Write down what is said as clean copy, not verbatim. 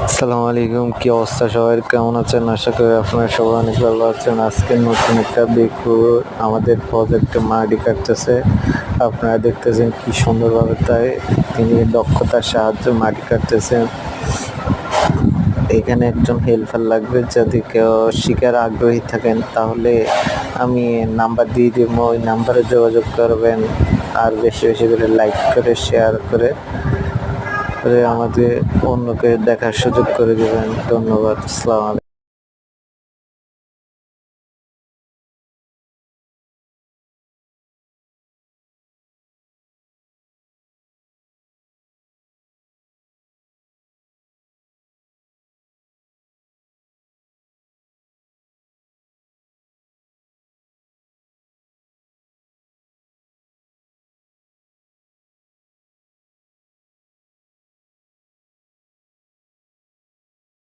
আসসালামু আলাইকুম, কি অবস্থা সবার? কেমন আছেন? আশা করি আপনারা সবাই অনেক ভালো আছেন। আজকে নতুন একটা ভিডিও, আমাদের প্রজেক্টে মাটি কাটতেছে। আপনারা দেখতেছেন কি সুন্দরভাবে, তাই তিনি দক্ষতার সাহায্যে মাটি কাটতেছেন। এখানে একজন হেল্পার লাগবে, যদি কেউ শিখার আগ্রহী থাকেন তাহলে আমি নাম্বার দিয়ে দিব, ওই নাম্বারে যোগাযোগ করবেন। আর বেশি বেশি করে লাইক করে শেয়ার করে আমাদের অন্যকে দেখার সুযোগ করে দেবেন। ধন্যবাদ। আসসালামু আলাইকুম।